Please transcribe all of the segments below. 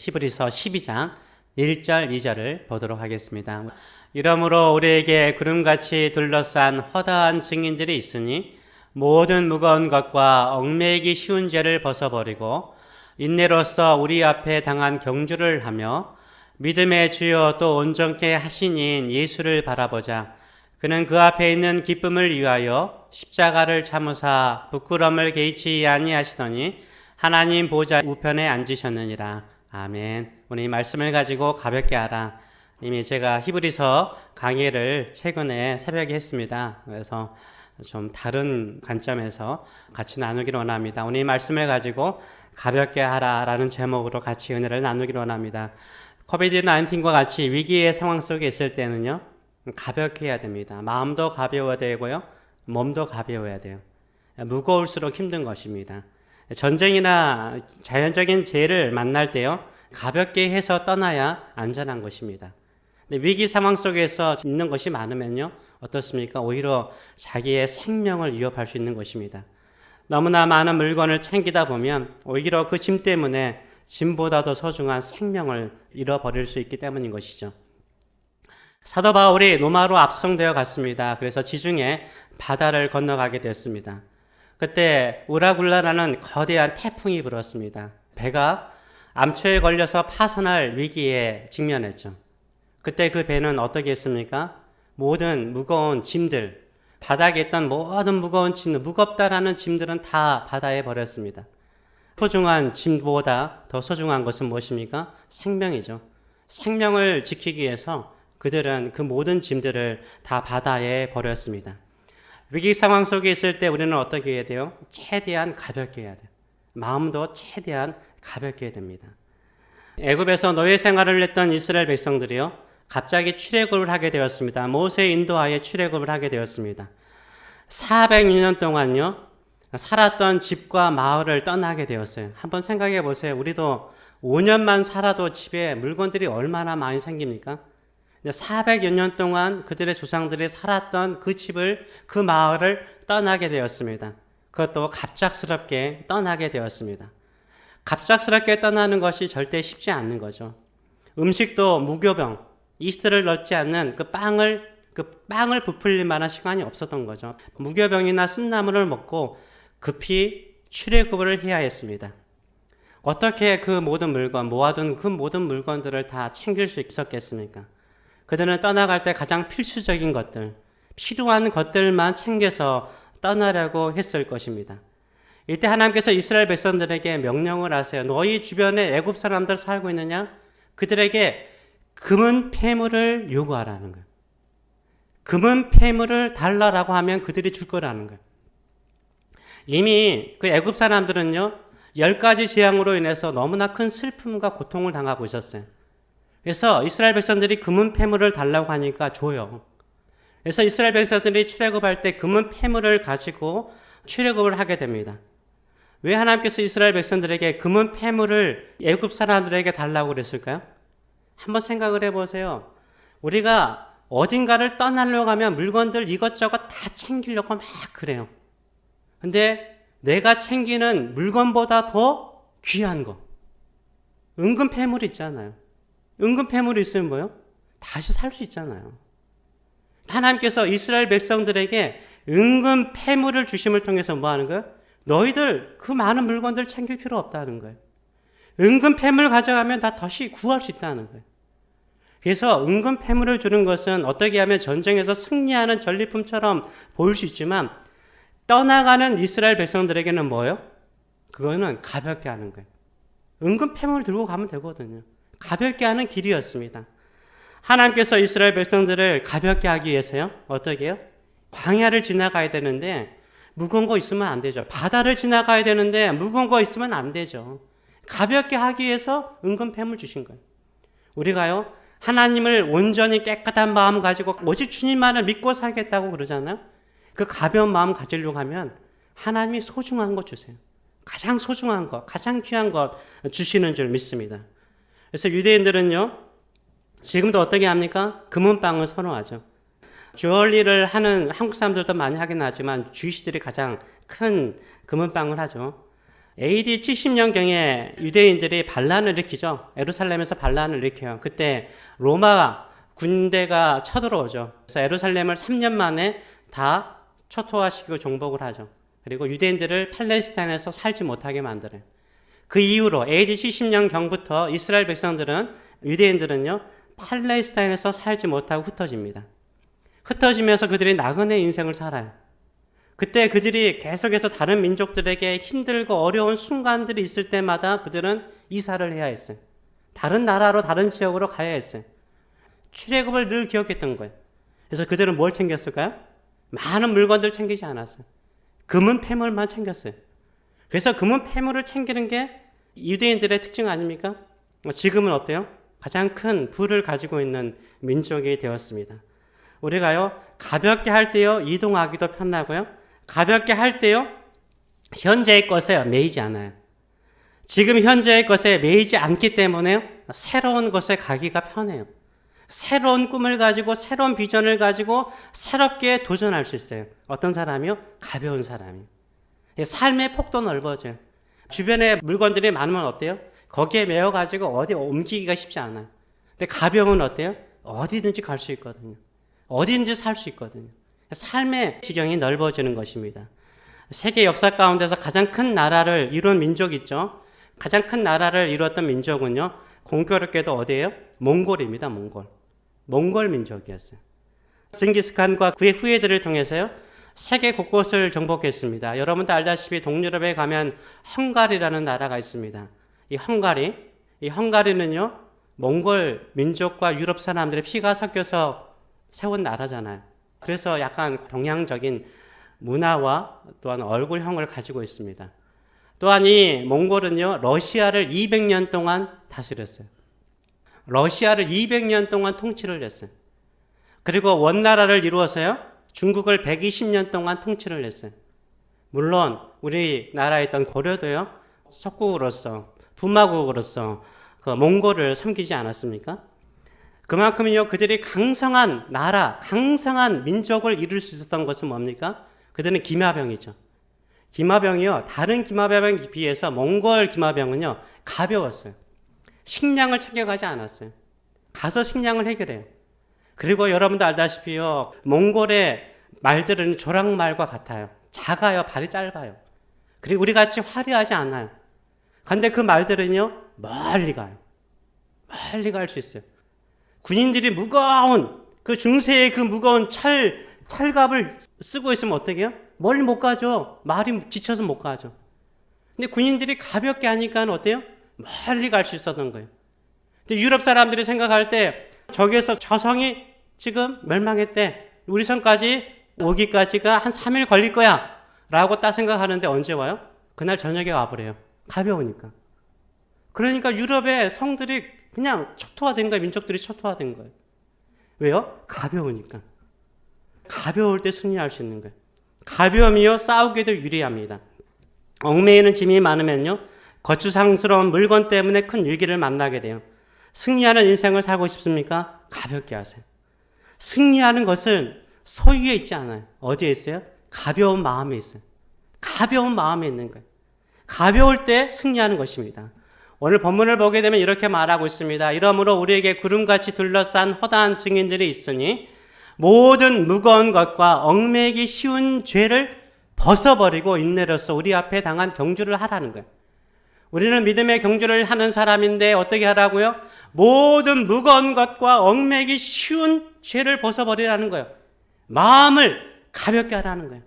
히브리서 12장 1절 2절을 보도록 하겠습니다. 이러므로 우리에게 구름같이 둘러싼 허다한 증인들이 있으니 모든 무거운 것과 얽매이기 쉬운 죄를 벗어버리고 인내로써 우리 앞에 당한 경주를 하며 믿음의 주요 또 온전케 하시닌 예수를 바라보자. 그는 그 앞에 있는 기쁨을 위하여 십자가를 참으사 부끄러움을 개의치 아니하시더니 하나님 보좌 우편에 앉으셨느니라. 아멘. 오늘 이 말씀을 가지고 가볍게 하라. 이미 제가 히브리서 강의를 최근에 새벽에 했습니다. 그래서 좀 다른 관점에서 같이 나누기를 원합니다. 오늘 이 말씀을 가지고 가볍게 하라라는 제목으로 같이 은혜를 나누기를 원합니다. 코비드-19과 같이 위기의 상황 속에 있을 때는요, 가볍게 해야 됩니다. 마음도 가벼워야 되고요, 몸도 가벼워야 돼요. 무거울수록 힘든 것입니다. 전쟁이나 자연적인 재해를 만날 때요, 가볍게 해서 떠나야 안전한 것입니다. 근데 위기 상황 속에서 있는 것이 많으면요, 어떻습니까? 오히려 자기의 생명을 위협할 수 있는 것입니다. 너무나 많은 물건을 챙기다 보면 오히려 그 짐 때문에 짐보다 더 소중한 생명을 잃어버릴 수 있기 때문인 것이죠. 사도 바울이 로마로 압송되어 갔습니다. 그래서 지중해 바다를 건너가게 됐습니다. 그때 우라굴라라는 거대한 태풍이 불었습니다. 배가 암초에 걸려서 파손할 위기에 직면했죠. 그때 그 배는 어떻게 했습니까? 모든 무거운 짐들, 바닥에 있던 모든 무거운 짐들, 무겁다라는 짐들은 다 바다에 버렸습니다. 소중한 짐보다 더 소중한 것은 무엇입니까? 생명이죠. 생명을 지키기 위해서 그들은 그 모든 짐들을 다 바다에 버렸습니다. 위기 상황 속에 있을 때 우리는 어떻게 해야 돼요? 최대한 가볍게 해야 돼요. 마음도 최대한 가볍게 해야 됩니다. 애굽에서 노예 생활을 했던 이스라엘 백성들이요, 갑자기 출애굽을 하게 되었습니다. 모세의 인도하에 출애굽을 하게 되었습니다. 406년 동안요, 살았던 집과 마을을 떠나게 되었어요. 한번 생각해 보세요. 우리도 5년만 살아도 집에 물건들이 얼마나 많이 생깁니까? 400여 년 동안 그들의 조상들이 살았던 그 집을, 그 마을을 떠나게 되었습니다. 그것도 갑작스럽게 떠나게 되었습니다. 갑작스럽게 떠나는 것이 절대 쉽지 않는 거죠. 음식도 무교병, 이스트를 넣지 않는 그 빵을 부풀릴 만한 시간이 없었던 거죠. 무교병이나 쓴나물을 먹고 급히 출애굽을 해야 했습니다. 어떻게 그 모든 물건, 모아둔 그 모든 물건들을 다 챙길 수 있었겠습니까? 그들은 떠나갈 때 가장 필수적인 것들, 필요한 것들만 챙겨서 떠나려고 했을 것입니다. 이때 하나님께서 이스라엘 백성들에게 명령을 하세요. 너희 주변에 애굽 사람들 살고 있느냐? 그들에게 금은 폐물을 요구하라는 거예요. 금은 폐물을 달라라고 하면 그들이 줄 거라는 거예요. 이미 그 애굽 사람들은요, 10가지 재앙으로 인해서 너무나 큰 슬픔과 고통을 당하고 있었어요. 그래서 이스라엘 백성들이 금은 폐물을 달라고 하니까 줘요. 그래서 이스라엘 백성들이 출애굽할 때 금은 폐물을 가지고 출애굽을 하게 됩니다. 왜 하나님께서 이스라엘 백성들에게 금은 폐물을 애굽 사람들에게 달라고 그랬을까요? 한번 생각을 해보세요. 우리가 어딘가를 떠나려고 하면 물건들 이것저것 다 챙기려고 막 그래요. 근데 내가 챙기는 물건보다 더 귀한 거, 은근 폐물 있잖아요. 은근 폐물이 있으면 뭐요? 다시 살 수 있잖아요. 하나님께서 이스라엘 백성들에게 은근 폐물을 주심을 통해서 뭐 하는 거예요? 너희들 그 많은 물건들 챙길 필요 없다는 거예요. 은근 폐물 가져가면 다 다시 구할 수 있다는 거예요. 그래서 은근 폐물을 주는 것은 어떻게 하면 전쟁에서 승리하는 전리품처럼 보일 수 있지만 떠나가는 이스라엘 백성들에게는 뭐예요? 그거는 가볍게 하는 거예요. 은근 폐물을 들고 가면 되거든요. 가볍게 하는 길이었습니다. 하나님께서 이스라엘 백성들을 가볍게 하기 위해서요, 어떻게 해요? 광야를 지나가야 되는데 무거운 거 있으면 안 되죠. 바다를 지나가야 되는데 무거운 거 있으면 안 되죠. 가볍게 하기 위해서 은근 폐물 주신 거예요. 우리가요, 하나님을 온전히 깨끗한 마음 가지고 오직 주님만을 믿고 살겠다고 그러잖아요. 그 가벼운 마음 가지려고 하면 하나님이 소중한 거 주세요. 가장 소중한 것, 가장 귀한 것 주시는 줄 믿습니다. 그래서 유대인들은요, 지금도 어떻게 합니까? 금은빵을 선호하죠. 주얼리를 하는 한국 사람들도 많이 하긴 하지만 주이시들이 가장 큰 금은빵을 하죠. AD 70년경에 유대인들이 반란을 일으키죠. 예루살렘에서 반란을 일으켜요. 그때 로마 군대가 쳐들어오죠. 그래서 예루살렘을 3년 만에 다 초토화시키고 정복을 하죠. 그리고 유대인들을 팔레스타인에서 살지 못하게 만들어요. 그 이후로 AD 70년경부터 이스라엘 백성들은, 유대인들은요, 팔레스타인에서 살지 못하고 흩어집니다. 흩어지면서 그들이 나그네 인생을 살아요. 그때 그들이 계속해서 다른 민족들에게 힘들고 어려운 순간들이 있을 때마다 그들은 이사를 해야 했어요. 다른 나라로, 다른 지역으로 가야 했어요. 출애굽을 늘 기억했던 거예요. 그래서 그들은 뭘 챙겼을까요? 많은 물건들 챙기지 않았어요. 금은 패물만 챙겼어요. 그래서 금은 패물을 챙기는 게 유대인들의 특징 아닙니까? 지금은 어때요? 가장 큰 부를 가지고 있는 민족이 되었습니다. 우리가요, 가볍게 할 때요, 이동하기도 편하고요, 가볍게 할 때요, 현재의 것에 매이지 않아요. 지금 현재의 것에 매이지 않기 때문에 새로운 것에 가기가 편해요. 새로운 꿈을 가지고, 새로운 비전을 가지고 새롭게 도전할 수 있어요. 어떤 사람이요? 가벼운 사람이요. 삶의 폭도 넓어져요. 주변에 물건들이 많으면 어때요? 거기에 매여가지고 어디 옮기기가 쉽지 않아요. 근데 가벼움은 어때요? 어디든지 갈 수 있거든요. 어디든지 살 수 있거든요. 삶의 지경이 넓어지는 것입니다. 세계 역사 가운데서 가장 큰 나라를 이룬 민족이 있죠. 가장 큰 나라를 이루었던 민족은요, 공교롭게도 어디예요? 몽골입니다. 몽골 민족이었어요. 징기스칸과 그의 후예들을 통해서요, 세계 곳곳을 정복했습니다. 여러분도 알다시피 동유럽에 가면 헝가리라는 나라가 있습니다. 이 헝가리는요, 몽골 민족과 유럽 사람들의 피가 섞여서 세운 나라잖아요. 그래서 약간 동양적인 문화와 또한 얼굴형을 가지고 있습니다. 또한 이 몽골은요, 러시아를 200년 동안 다스렸어요. 러시아를 200년 동안 통치를 했어요. 그리고 원나라를 이루어서요, 중국을 120년 동안 통치를 했어요. 물론 우리나라에 있던 고려도요, 속국으로서, 부마국으로서 그 몽골을 섬기지 않았습니까? 그만큼요, 그들이 강성한 나라, 강성한 민족을 이룰 수 있었던 것은 뭡니까? 그들은 기마병이죠. 기마병이요, 다른 기마병에 비해서 몽골 기마병은요, 가벼웠어요. 식량을 챙겨가지 않았어요. 가서 식량을 해결해요. 그리고 여러분도 알다시피요, 몽골의 말들은 조랑말과 같아요. 작아요, 발이 짧아요. 그리고 우리같이 화려하지 않아요. 근데 그 말들은요, 멀리 가요. 멀리 갈 수 있어요. 군인들이 무거운, 그 중세의 그 무거운 철갑을 쓰고 있으면 어떻게 해요? 멀리 못 가죠. 말이 지쳐서 못 가죠. 근데 군인들이 가볍게 하니까 어때요? 멀리 갈 수 있었던 거예요. 근데 유럽 사람들이 생각할 때, 저기에서 저 성이 지금 멸망했대. 우리 성까지 오기까지가 한 3일 걸릴 거야. 라고 딱 생각하는데 언제 와요? 그날 저녁에 와버려요. 가벼우니까. 그러니까 유럽의 성들이 그냥 초토화된 거예요. 민족들이 초토화된 거예요. 왜요? 가벼우니까. 가벼울 때 승리할 수 있는 거예요. 가벼움이요, 싸우기도 유리합니다. 얽매이는 짐이 많으면요, 거추장스러운 물건 때문에 큰 위기를 만나게 돼요. 승리하는 인생을 살고 싶습니까? 가볍게 하세요. 승리하는 것은 소유에 있지 않아요. 어디에 있어요? 가벼운 마음에 있어요. 가벼운 마음에 있는 거예요. 가벼울 때 승리하는 것입니다. 오늘 본문을 보게 되면 이렇게 말하고 있습니다. 이러므로 우리에게 구름같이 둘러싼 허다한 증인들이 있으니 모든 무거운 것과 얽매이기 쉬운 죄를 벗어버리고 인내로서 우리 앞에 당한 경주를 하라는 거예요. 우리는 믿음의 경주를 하는 사람인데 어떻게 하라고요? 모든 무거운 것과 얽매이기 쉬운 죄를 벗어버리라는 거예요. 마음을 가볍게 하라는 거예요.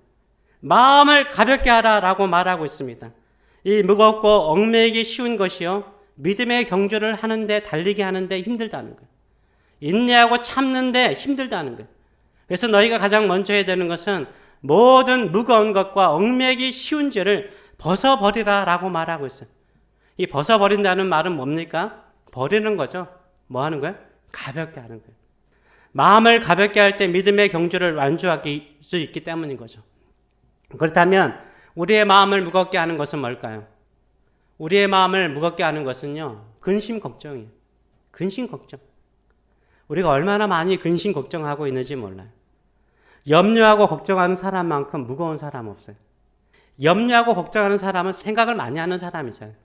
마음을 가볍게 하라라고 말하고 있습니다. 이 무겁고 얽매이기 쉬운 것이요, 믿음의 경주를 하는데, 달리게 하는데 힘들다는 거예요. 인내하고 참는데 힘들다는 거예요. 그래서 너희가 가장 먼저 해야 되는 것은 모든 무거운 것과 얽매이기 쉬운 죄를 벗어버리라 라고 말하고 있어요. 이 벗어버린다는 말은 뭡니까? 버리는 거죠. 뭐 하는 거예요? 가볍게 하는 거예요. 마음을 가볍게 할 때 믿음의 경주를 완주할 수 있기 때문인 거죠. 그렇다면 우리의 마음을 무겁게 하는 것은 뭘까요? 우리의 마음을 무겁게 하는 것은요, 근심 걱정이에요. 근심 걱정. 우리가 얼마나 많이 근심 걱정하고 있는지 몰라요. 염려하고 걱정하는 사람만큼 무거운 사람 없어요. 염려하고 걱정하는 사람은 생각을 많이 하는 사람이잖아요.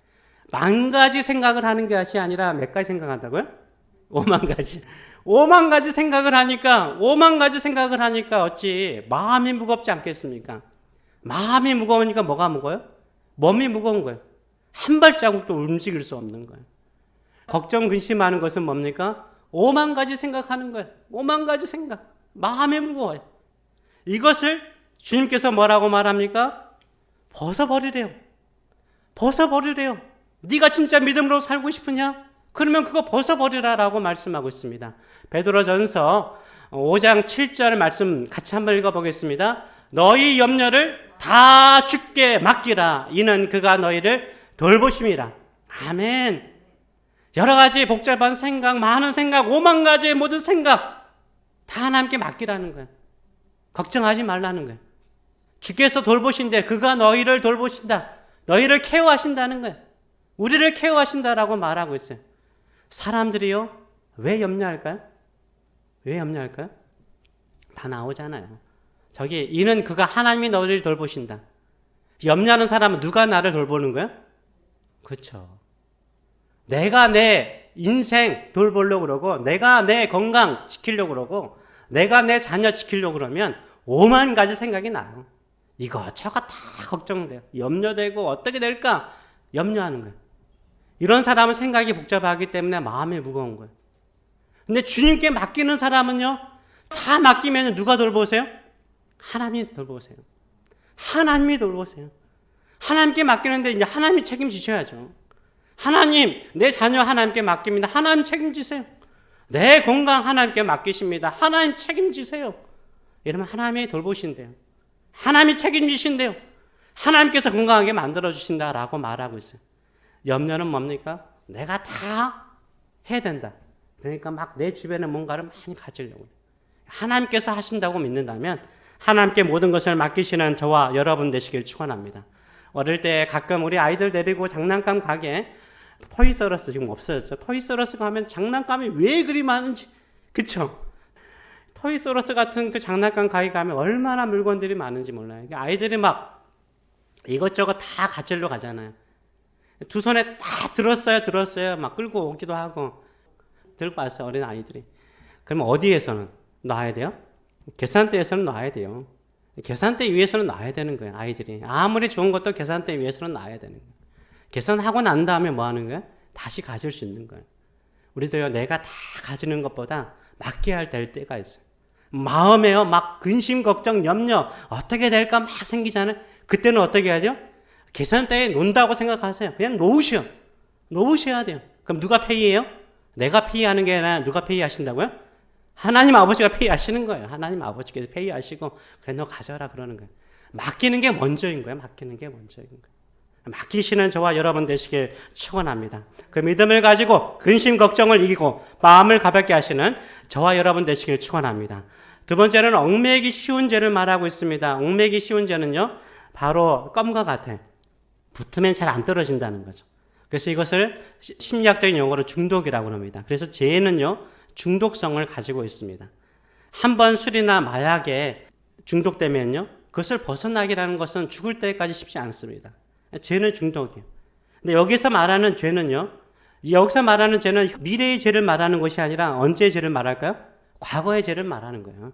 만 가지 생각을 하는 것이 아니라 몇 가지 생각한다고요? 5만 가지. 5만 가지 생각을 하니까, 5만 가지 생각을 하니까 어찌 마음이 무겁지 않겠습니까? 마음이 무거우니까 뭐가 무거워요? 몸이 무거운 거예요. 한 발자국도 움직일 수 없는 거예요. 걱정, 근심하는 것은 뭡니까? 5만 가지 생각하는 거예요. 5만 가지 생각. 마음이 무거워요. 이것을 주님께서 뭐라고 말합니까? 벗어버리래요. 벗어버리래요. 네가 진짜 믿음으로 살고 싶으냐? 그러면 그거 벗어버리라라고 말씀하고 있습니다. 베드로전서 5장 7절 말씀 같이 한번 읽어보겠습니다. 너희 염려를 다 주께 맡기라. 이는 그가 너희를 돌보심이라. 아멘. 여러 가지 복잡한 생각, 많은 생각, 5만 가지의 모든 생각 다 하나님께 맡기라는 거예요. 걱정하지 말라는 거예요. 주께서 돌보신대. 그가 너희를 돌보신다. 너희를 케어하신다는 거예요. 우리를 케어하신다라고 말하고 있어요. 사람들이요, 왜 염려할까요? 왜 염려할까요? 다 나오잖아요. 저기 이는 그가 하나님이 너희를 돌보신다. 염려하는 사람은 누가 나를 돌보는 거야? 그렇죠. 내가 내 인생 돌보려고 그러고, 내가 내 건강 지키려고 그러고, 내가 내 자녀 지키려고 그러면 5만 가지 생각이 나요. 이거저거 다 걱정돼요. 염려되고 어떻게 될까? 염려하는 거예요. 이런 사람은 생각이 복잡하기 때문에 마음이 무거운 거예요. 근데 주님께 맡기는 사람은요, 다 맡기면 누가 돌보세요? 하나님이 돌보세요. 하나님이 돌보세요. 하나님께 맡기는데 이제 하나님이 책임지셔야죠. 하나님, 내 자녀 하나님께 맡깁니다. 하나님 책임지세요. 내 건강 하나님께 맡기십니다. 하나님 책임지세요. 이러면 하나님이 돌보신대요. 하나님이 책임지신대요. 하나님께서 건강하게 만들어주신다라고 말하고 있어요. 염려는 뭡니까? 내가 다 해야 된다. 그러니까 막 내 주변에 뭔가를 많이 가지려고 해요. 하나님께서 하신다고 믿는다면 하나님께 모든 것을 맡기시는 저와 여러분 되시길 축원합니다. 어릴 때 가끔 우리 아이들 데리고 장난감 가게, 토이서러스 지금 없어졌죠. 토이서러스 가면 장난감이 왜 그리 많은지, 그쵸? 토이서러스 같은 그 장난감 가게 가면 얼마나 물건들이 많은지 몰라요. 아이들이 막 이것저것 다 가지러 가잖아요. 두 손에 다 들었어요. 막 끌고 오기도 하고. 들고 왔어요, 어린 아이들이. 그러면 어디에서는 놔야 돼요? 계산대에서는 놔야 돼요. 계산대 위에서는 놔야 되는 거예요, 아이들이. 아무리 좋은 것도 계산대 위에서는 놔야 되는 거예요. 계산하고 난 다음에 뭐 하는 거예요? 다시 가질 수 있는 거예요. 우리도요, 내가 다 가지는 것보다 맡겨야 될 때가 있어요. 마음에요, 막 근심, 걱정, 염려, 어떻게 될까 막 생기잖아요. 그때는 어떻게 해야 돼요? 계산대에 놓는다고 생각하세요. 그냥 놓으셔야 돼요. 그럼 누가 페이해요? 내가 페이하는 게 아니라 누가 페이하신다고요? 하나님 아버지가 페이하시는 거예요. 하나님 아버지께서 페이하시고, 그래 너 가져라 그러는 거예요. 맡기는 게 먼저인 거예요. 맡기는 게 먼저인 거예요. 맡기시는 저와 여러분 되시길 축원합니다. 그 믿음을 가지고 근심 걱정을 이기고 마음을 가볍게 하시는 저와 여러분 되시길 축원합니다. 두 번째는 얽매이기 쉬운 죄를 말하고 있습니다. 얽매이기 쉬운 죄는요, 바로 껌과 같아요. 붙으면 잘 안 떨어진다는 거죠. 그래서 이것을 심리학적인 용어로 중독이라고 합니다. 그래서 죄는요, 중독성을 가지고 있습니다. 한번 술이나 마약에 중독되면요, 그것을 벗어나기라는 것은 죽을 때까지 쉽지 않습니다. 죄는 중독이에요. 근데 여기서 말하는 죄는요, 여기서 말하는 죄는 미래의 죄를 말하는 것이 아니라 언제의 죄를 말할까요? 과거의 죄를 말하는 거예요.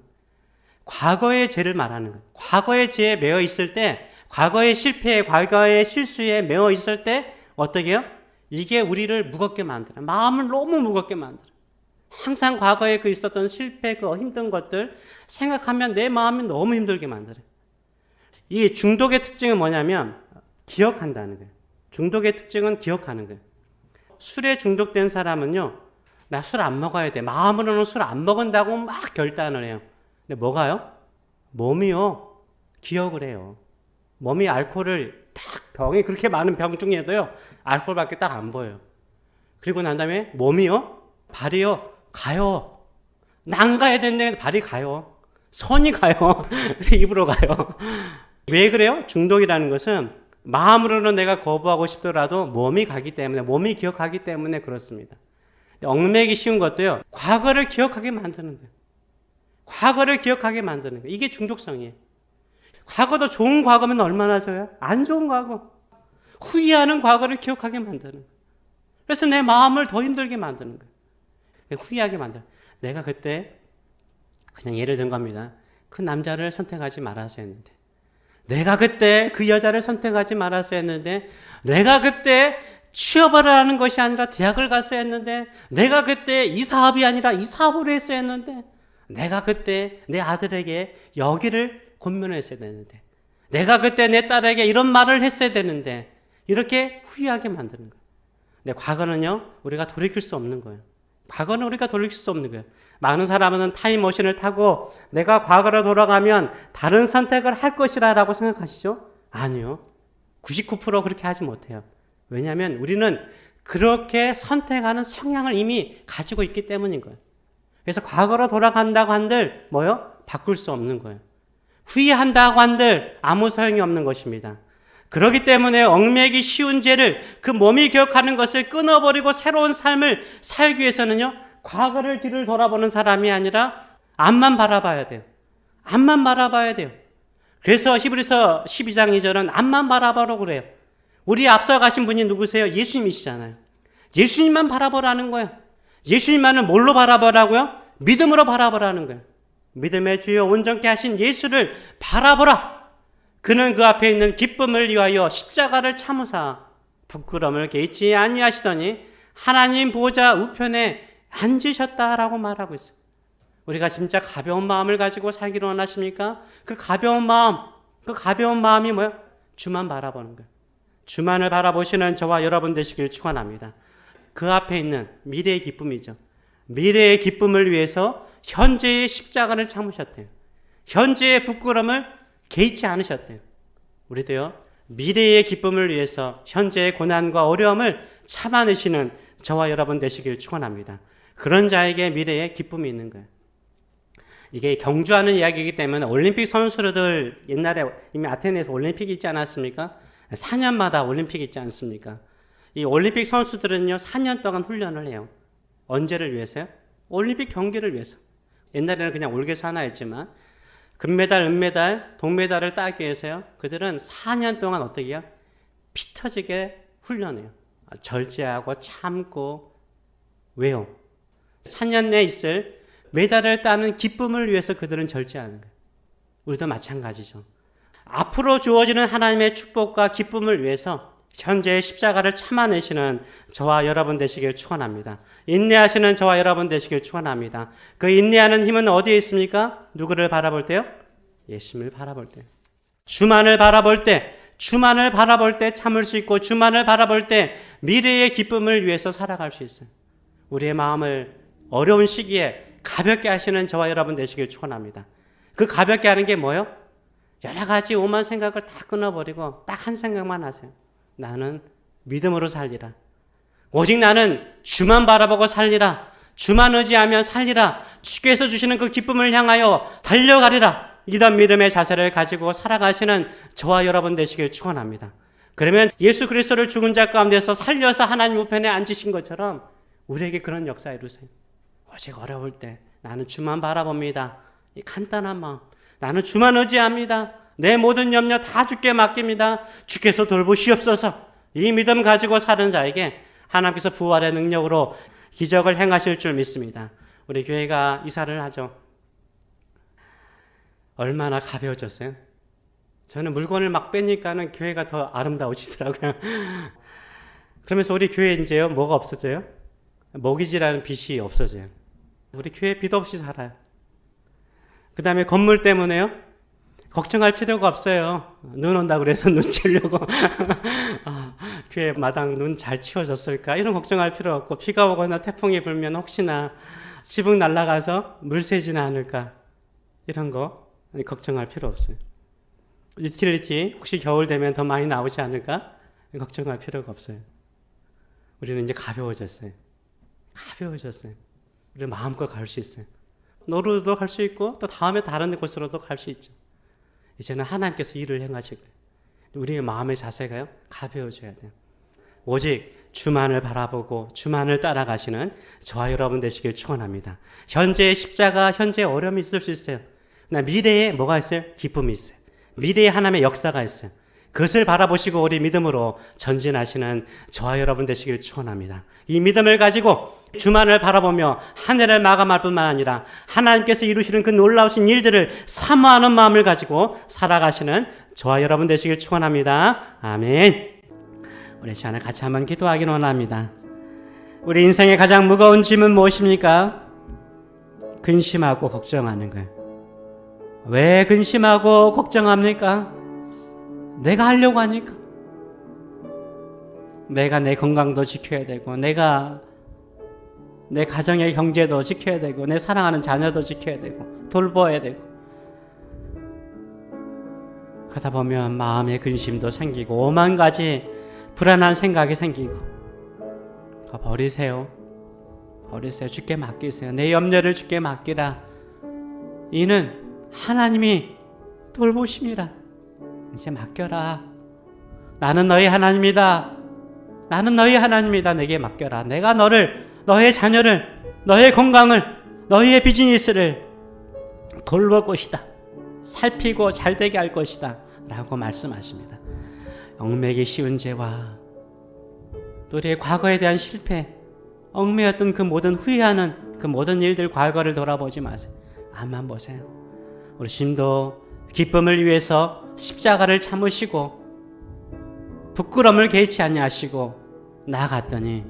과거의 죄를 말하는 거예요. 과거의 죄에 매여 있을 때, 과거의 실패에, 과거의 실수에 매여 있을 때 어떻게 해요? 이게 우리를 무겁게 만들어요. 마음을 너무 무겁게 만들어요. 항상 과거에 그 있었던 실패, 그 힘든 것들 생각하면 내 마음이 너무 힘들게 만들어요. 이 중독의 특징은 뭐냐면 기억한다는 거예요. 중독의 특징은 기억하는 거예요. 술에 중독된 사람은요, 나 술 안 먹어야 돼. 마음으로는 술 안 먹은다고 막 결단을 해요. 근데 뭐가요? 몸이요, 기억을 해요. 몸이 알코올을 딱, 병이 그렇게 많은 병 중에도요, 알코올밖에 딱 안 보여요. 그리고 난 다음에 몸이요, 발이요, 가요. 난 가야 되는데 발이 가요. 손이 가요. 입으로 가요. 왜 그래요? 중독이라는 것은 마음으로는 내가 거부하고 싶더라도 몸이 가기 때문에, 몸이 기억하기 때문에 그렇습니다. 얽매이기 쉬운 것도요, 과거를 기억하게 만드는 거예요. 과거를 기억하게 만드는 거예요. 이게 중독성이에요. 과거도 좋은 과거면 얼마나 좋아요? 안 좋은 과거. 후회하는 과거를 기억하게 만드는 거예요. 그래서 내 마음을 더 힘들게 만드는 거예요. 후회하게 만들어요. 내가 그때 그냥 예를 든 겁니다. 그 남자를 선택하지 말아서 했는데, 내가 그때 그 여자를 선택하지 말아서 했는데, 내가 그때 취업을 하는 것이 아니라 대학을 갔어야 했는데, 내가 그때 이 사업이 아니라 이 사업을 했어야 했는데, 내가 그때 내 아들에게 여기를 권면했어야 되는데, 내가 그때 내 딸에게 이런 말을 했어야 되는데, 이렇게 후회하게 만드는 거예요. 근데 과거는요, 우리가 돌이킬 수 없는 거예요. 과거는 우리가 돌이킬 수 없는 거예요. 많은 사람은 타임머신을 타고 내가 과거로 돌아가면 다른 선택을 할 것이라 라고 생각하시죠? 아니요. 99% 그렇게 하지 못해요. 왜냐하면 우리는 그렇게 선택하는 성향을 이미 가지고 있기 때문인 거예요. 그래서 과거로 돌아간다고 한들 뭐요? 바꿀 수 없는 거예요. 후회한다고 한들 아무 소용이 없는 것입니다. 그렇기 때문에 얽매기 쉬운 죄를, 그 몸이 기억하는 것을 끊어버리고 새로운 삶을 살기 위해서는요, 과거를 뒤를 돌아보는 사람이 아니라 앞만 바라봐야 돼요. 앞만 바라봐야 돼요. 그래서 히브리서 12장 2절은 앞만 바라보라고 그래요. 우리 앞서 가신 분이 누구세요? 예수님이시잖아요. 예수님만 바라보라는 거예요. 예수님만을 뭘로 바라보라고요? 믿음으로 바라보라는 거예요. 믿음의 주여 온전케 하신 예수를 바라보라. 그는 그 앞에 있는 기쁨을 위하여 십자가를 참으사 부끄러움을 개의치 아니하시더니 하나님 보좌 우편에 앉으셨다라고 말하고 있어요. 우리가 진짜 가벼운 마음을 가지고 살기를 원하십니까? 그 가벼운 마음이 뭐예요? 주만 바라보는 거예요. 주만을 바라보시는 저와 여러분 되시길 축원합니다. 그 앞에 있는 미래의 기쁨이죠. 미래의 기쁨을 위해서 현재의 십자가를 참으셨대요. 현재의 부끄러움을 개의치 않으셨대요. 우리도요, 미래의 기쁨을 위해서 현재의 고난과 어려움을 참아내시는 저와 여러분 되시길 축원합니다. 그런 자에게 미래의 기쁨이 있는 거예요. 이게 경주하는 이야기이기 때문에 올림픽 선수들 옛날에 이미 아테네에서 올림픽이 있지 않았습니까? 4년마다 올림픽이 있지 않습니까? 이 올림픽 선수들은요, 4년 동안 훈련을 해요. 언제를 위해서요? 올림픽 경기를 위해서. 옛날에는 그냥 올개수 하나였지만 금메달, 은메달, 동메달을 따기 위해서요, 그들은 4년 동안 어떻게 해요? 피 터지게 훈련해요. 절제하고 참고. 왜요? 4년 내에 있을 메달을 따는 기쁨을 위해서 그들은 절제하는 거예요. 우리도 마찬가지죠. 앞으로 주어지는 하나님의 축복과 기쁨을 위해서 현재의 십자가를 참아내시는 저와 여러분 되시길 축원합니다. 인내하시는 저와 여러분 되시길 축원합니다. 그 인내하는 힘은 어디에 있습니까? 누구를 바라볼 때요? 예수님을 바라볼 때. 주만을 바라볼 때 참을 수 있고, 주만을 바라볼 때 미래의 기쁨을 위해서 살아갈 수 있어요. 우리의 마음을 어려운 시기에 가볍게 하시는 저와 여러분 되시길 축원합니다. 그 가볍게 하는 게 뭐예요? 여러 가지 오만 생각을 다 끊어버리고 딱 한 생각만 하세요. 나는 믿음으로 살리라. 오직 나는 주만 바라보고 살리라. 주만 의지하며 살리라. 주께서 주시는 그 기쁨을 향하여 달려가리라. 이런 믿음의 자세를 가지고 살아가시는 저와 여러분 되시길 축원합니다. 그러면 예수 그리스도를 죽은 자 가운데서 살려서 하나님 우편에 앉으신 것처럼 우리에게 그런 역사 이루세요. 오직 어려울 때 나는 주만 바라봅니다. 이 간단한 마음. 나는 주만 의지합니다. 내 모든 염려 다 주께 맡깁니다. 주께서 돌보시옵소서. 이 믿음 가지고 사는 자에게 하나님께서 부활의 능력으로 기적을 행하실 줄 믿습니다. 우리 교회가 이사를 하죠. 얼마나 가벼워졌어요? 저는 물건을 막 빼니까는 교회가 더 아름다워지더라고요. 그러면서 우리 교회 이제요, 뭐가 없어져요? 모기지라는 빚이 없어져요. 우리 교회 빚 없이 살아요. 그 다음에 건물 때문에요, 걱정할 필요가 없어요. 눈 온다 그래서 눈 치려고 교회 마당 눈 잘 치워졌을까 이런 걱정할 필요 없고, 비가 오거나 태풍이 불면 혹시나 지붕 날아가서 물 새지는 않을까 이런 거 걱정할 필요 없어요. 유틸리티 혹시 겨울 되면 더 많이 나오지 않을까 걱정할 필요가 없어요. 우리는 이제 가벼워졌어요. 우리 마음껏 갈 수 있어요. 노루도 갈 수 있고 또 다음에 다른 곳으로도 갈 수 있죠. 이제는 하나님께서 일을 행하실 거예요. 우리의 마음의 자세가요, 가벼워져야 돼요. 오직 주만을 바라보고 주만을 따라가시는 저와 여러분 되시길 축원합니다. 현재의 십자가, 현재의 어려움이 있을 수 있어요. 그러나 미래에 뭐가 있어요? 기쁨이 있어요. 미래의 하나님의 역사가 있어요. 그것을 바라보시고 우리 믿음으로 전진하시는 저와 여러분 되시길 축원합니다. 이 믿음을 가지고 주만을 바라보며 한 해를 마감할 뿐만 아니라 하나님께서 이루시는 그 놀라우신 일들을 사모하는 마음을 가지고 살아가시는 저와 여러분 되시길 축원합니다. 아멘. 우리 시간에 같이 한번 기도하기를 원합니다. 우리 인생의 가장 무거운 짐은 무엇입니까? 근심하고 걱정하는 거예요. 왜 근심하고 걱정합니까? 내가 하려고 하니까. 내가 내 건강도 지켜야 되고, 내가 내 가정의 경제도 지켜야 되고, 내 사랑하는 자녀도 지켜야 되고, 돌봐야 되고. 그러다 보면 마음의 근심도 생기고, 오만 가지 불안한 생각이 생기고. 그거 버리세요. 버리세요. 주께 맡기세요. 내 염려를 주께 맡기라. 이는 하나님이 돌보심이라. 이제 맡겨라. 나는 너희 하나님이다. 나는 너희 하나님이다. 내게 맡겨라. 내가 너의 자녀를, 너의 건강을, 너희의 비즈니스를 돌볼 것이다. 살피고 잘되게 할 것이다. 라고 말씀하십니다. 얽매기 쉬운 죄와 또 우리의 과거에 대한 실패, 얽매였던 그 모든 후회하는 그 모든 일들, 과거를 돌아보지 마세요. 앞만 보세요. 우리 주님도 기쁨을 위해서 십자가를 참으시고 부끄러움을 개의치 아니하시고 나아갔더니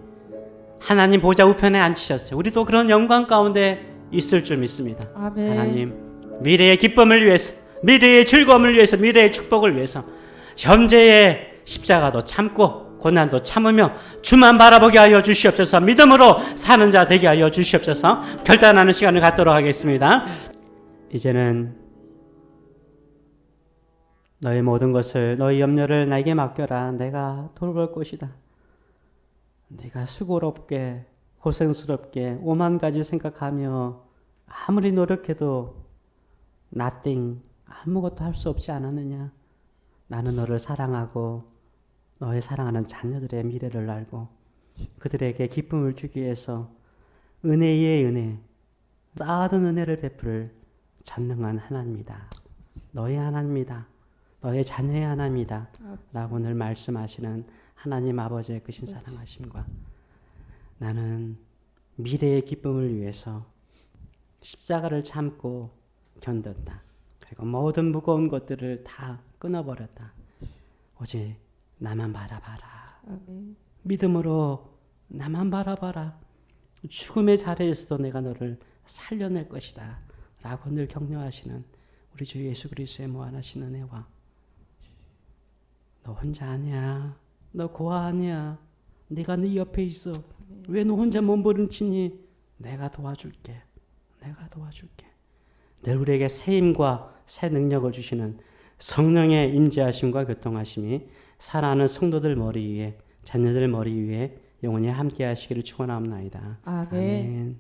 하나님 보좌 우편에 앉히셨어요. 우리도 그런 영광 가운데 있을 줄 믿습니다. 아멘. 하나님, 미래의 기쁨을 위해서, 미래의 즐거움을 위해서, 미래의 축복을 위해서 현재의 십자가도 참고 고난도 참으며 주만 바라보게 하여 주시옵소서. 믿음으로 사는 자 되게 하여 주시옵소서. 결단하는 시간을 갖도록 하겠습니다. 이제는 너의 모든 것을, 너의 염려를 나에게 맡겨라. 내가 돌볼 것이다. 네가 수고롭게 고생스럽게 오만 가지 생각하며 아무리 노력해도 nothing, 아무것도 할 수 없지 않았느냐. 나는 너를 사랑하고 너의 사랑하는 자녀들의 미래를 알고 그들에게 기쁨을 주기 위해서 은혜 위에 은혜, 쌓아둔 은혜를 베풀 전능한 하나님이다. 너의 하나님이다. 너의 자녀의 하나님이다. 라고 늘 말씀하시는 하나님 아버지의 크신 사랑하심과 나는 미래의 기쁨을 위해서 십자가를 참고 견뎠다. 그리고 모든 무거운 것들을 다 끊어버렸다. 오직 나만 바라봐라. 아멘. 믿음으로 나만 바라봐라. 죽음의 자리에서도 내가 너를 살려낼 것이다. 라고 늘 격려하시는 우리 주 예수 그리스도의 무한하신 은혜와 너 혼자 아니야. 너 고아 아니야. 내가 네 옆에 있어. 왜 너 혼자 몸부림치니? 내가 도와줄게. 내가 도와줄게. 늘 우리에게 새 힘과 새 능력을 주시는 성령의 임재하심과 교통하심이 살아가는 성도들 머리 위에, 자녀들 머리 위에 영원히 함께 하시기를 축원합니다. 아멘. 아멘.